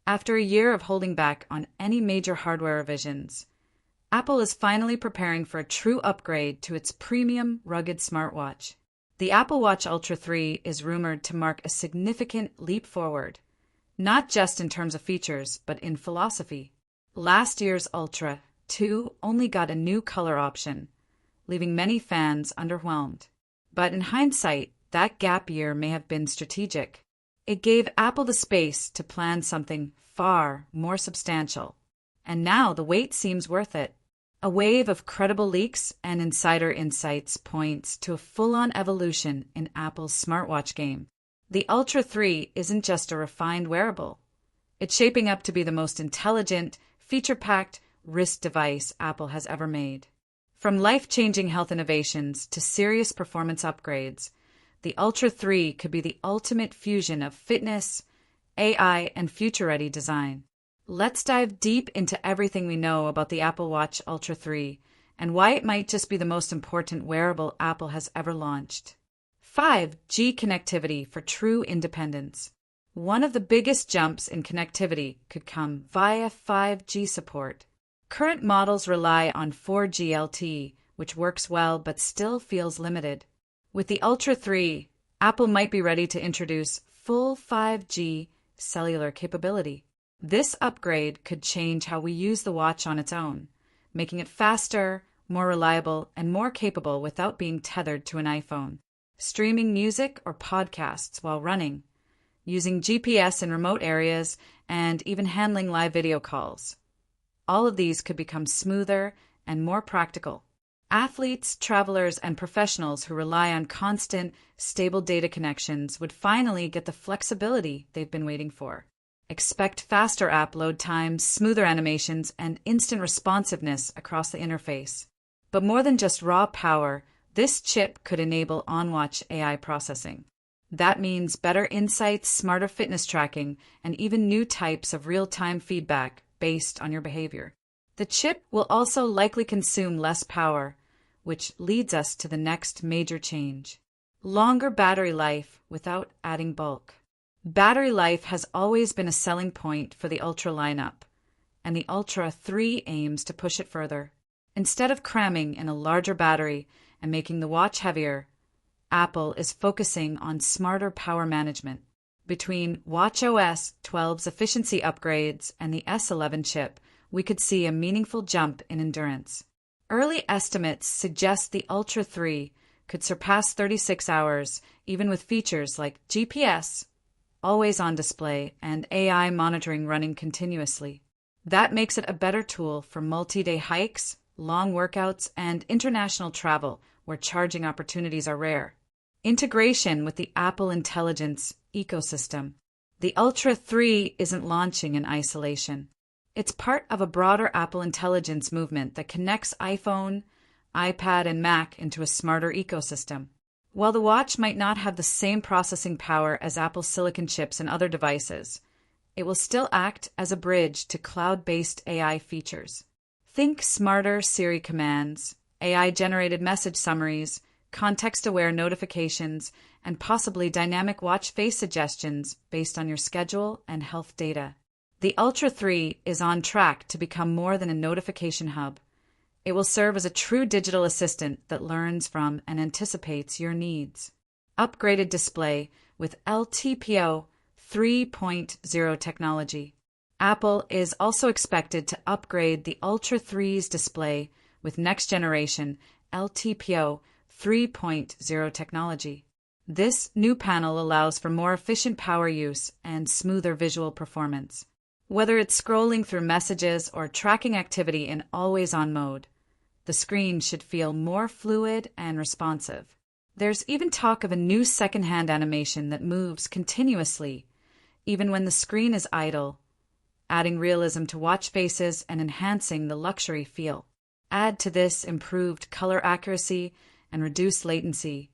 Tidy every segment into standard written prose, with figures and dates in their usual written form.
After a year of holding back on any major hardware revisions, Apple is finally preparing for a true upgrade to its premium, rugged smartwatch. The Apple Watch Ultra 3 is rumored to mark a significant leap forward, not just in terms of features, but in philosophy. Last year's Ultra 2 only got a new color option, leaving many fans underwhelmed. But in hindsight, that gap year may have been strategic. It gave Apple the space to plan something far more substantial. And now the wait seems worth it. A wave of credible leaks and insider insights points to a full-on evolution in Apple's smartwatch game. The Ultra 3 isn't just a refined wearable. It's shaping up to be the most intelligent, feature-packed wrist device Apple has ever made. From life-changing health innovations to serious performance upgrades, the Ultra 3 could be the ultimate fusion of fitness, AI, and future-ready design. Let's dive deep into everything we know about the Apple Watch Ultra 3 and why it might just be the most important wearable Apple has ever launched. 5G connectivity for true independence. One of the biggest jumps in connectivity could come via 5G support. Current models rely on 4G LTE, which works well but still feels limited. With the Ultra 3, Apple might be ready to introduce full 5G cellular capability. This upgrade could change how we use the watch on its own, making it faster, more reliable, and more capable without being tethered to an iPhone. Streaming music or podcasts while running, using GPS in remote areas, and even handling live video calls. All of these could become smoother and more practical. Athletes, travelers, and professionals who rely on constant, stable data connections would finally get the flexibility they've been waiting for. Expect faster app load times, smoother animations, and instant responsiveness across the interface. But more than just raw power, this chip could enable on-watch AI processing. That means better insights, smarter fitness tracking, and even new types of real-time feedback based on your behavior. The chip will also likely consume less power, which leads us to the next major change. Longer battery life without adding bulk. Battery life has always been a selling point for the Ultra lineup, and the Ultra 3 aims to push it further. Instead of cramming in a larger battery and making the watch heavier, Apple is focusing on smarter power management. Between watchOS 12's efficiency upgrades and the S11 chip, we could see a meaningful jump in endurance. Early estimates suggest the Ultra 3 could surpass 36 hours, even with features like GPS, always-on display, and AI monitoring running continuously. That makes it a better tool for multi-day hikes, long workouts, and international travel where charging opportunities are rare. Integration with the Apple Intelligence ecosystem. The Ultra 3 isn't launching in isolation. It's part of a broader Apple Intelligence movement that connects iPhone, iPad, and Mac into a smarter ecosystem. While the watch might not have the same processing power as Apple's silicon chips and other devices, it will still act as a bridge to cloud-based AI features. Think smarter Siri commands, AI-generated message summaries, context-aware notifications, and possibly dynamic watch face suggestions based on your schedule and health data. The Ultra 3 is on track to become more than a notification hub. It will serve as a true digital assistant that learns from and anticipates your needs. Upgraded display with LTPO 3.0 technology. Apple is also expected to upgrade the Ultra 3's display with next-generation LTPO 3.0 technology. This new panel allows for more efficient power use and smoother visual performance. Whether it's scrolling through messages or tracking activity in always-on mode, the screen should feel more fluid and responsive. There's even talk of a new second-hand animation that moves continuously, even when the screen is idle, adding realism to watch faces and enhancing the luxury feel. Add to this improved color accuracy and reduced latency,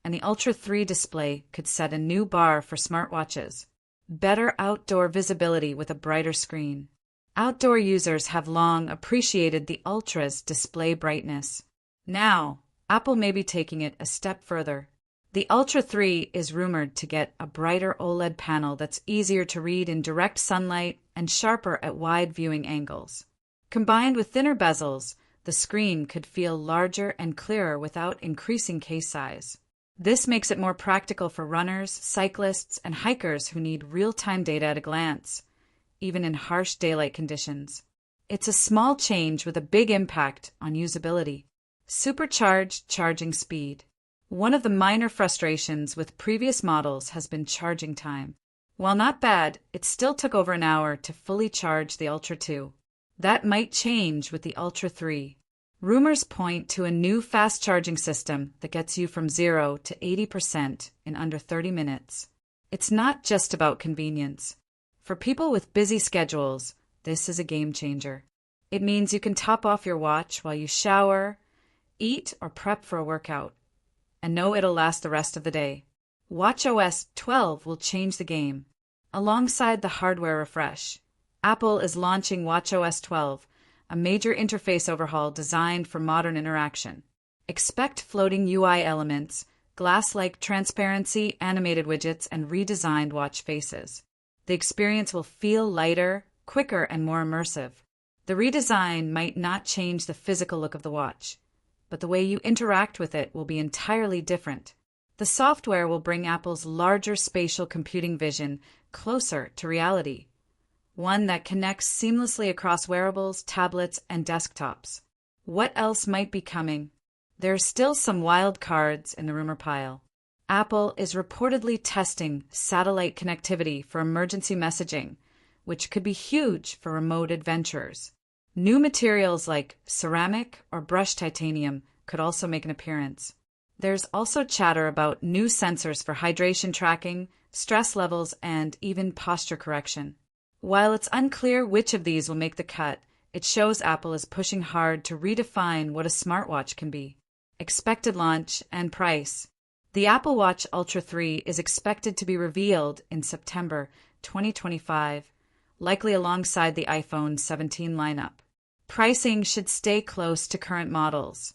and the Ultra 3 display could set a new bar for smartwatches. Better outdoor visibility with a brighter screen. Outdoor users have long appreciated the Ultra's display brightness. Now, Apple may be taking it a step further. The Ultra 3 is rumored to get a brighter OLED panel that's easier to read in direct sunlight and sharper at wide viewing angles. Combined with thinner bezels, the screen could feel larger and clearer without increasing case size. This makes it more practical for runners, cyclists, and hikers who need real-time data at a glance, even in harsh daylight conditions. It's a small change with a big impact on usability. Supercharged charging speed. One of the minor frustrations with previous models has been charging time. While not bad, it still took over an hour to fully charge the Ultra 2. That might change with the Ultra 3. Rumors point to a new fast charging system that gets you from 0 to 80% in under 30 minutes. It's not just about convenience. For people with busy schedules, this is a game changer. It means you can top off your watch while you shower, eat, or prep for a workout, and know it'll last the rest of the day. watchOS 12 will change the game. Alongside the hardware refresh, Apple is launching watchOS 12, a major interface overhaul designed for modern interaction. Expect floating UI elements, glass-like transparency, animated widgets, and redesigned watch faces. The experience will feel lighter, quicker, and more immersive. The redesign might not change the physical look of the watch, but the way you interact with it will be entirely different. The software will bring Apple's larger spatial computing vision closer to reality, one that connects seamlessly across wearables, tablets, and desktops. What else might be coming? There are still some wild cards in the rumor pile. Apple is reportedly testing satellite connectivity for emergency messaging, which could be huge for remote adventurers. New materials like ceramic or brushed titanium could also make an appearance. There's also chatter about new sensors for hydration tracking, stress levels, and even posture correction. While it's unclear which of these will make the cut, it shows Apple is pushing hard to redefine what a smartwatch can be. Expected launch and price. The Apple Watch Ultra 3 is expected to be revealed in September 2025, likely alongside the iPhone 17 lineup. Pricing should stay close to current models,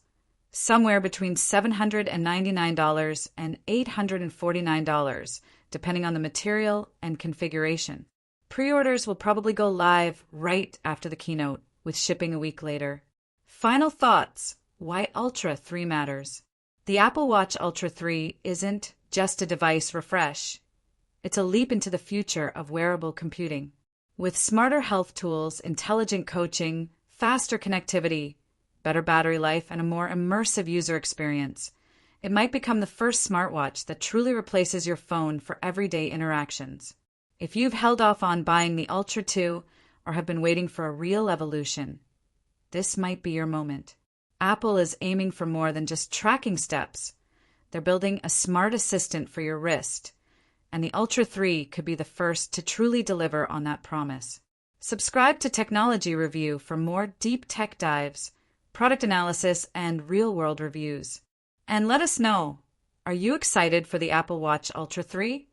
somewhere between $799 and $849, depending on the material and configuration. Pre-orders will probably go live right after the keynote, with shipping a week later. Final thoughts: why Ultra 3 matters. The Apple Watch Ultra 3 isn't just a device refresh. It's a leap into the future of wearable computing. With smarter health tools, intelligent coaching, faster connectivity, better battery life, and a more immersive user experience, it might become the first smartwatch that truly replaces your phone for everyday interactions. If you've held off on buying the Ultra 2 or have been waiting for a real evolution, this might be your moment. Apple is aiming for more than just tracking steps. They're building a smart assistant for your wrist, and the Ultra 3 could be the first to truly deliver on that promise. Subscribe to Technology Review for more deep tech dives, product analysis, and real-world reviews. And let us know, are you excited for the Apple Watch Ultra 3?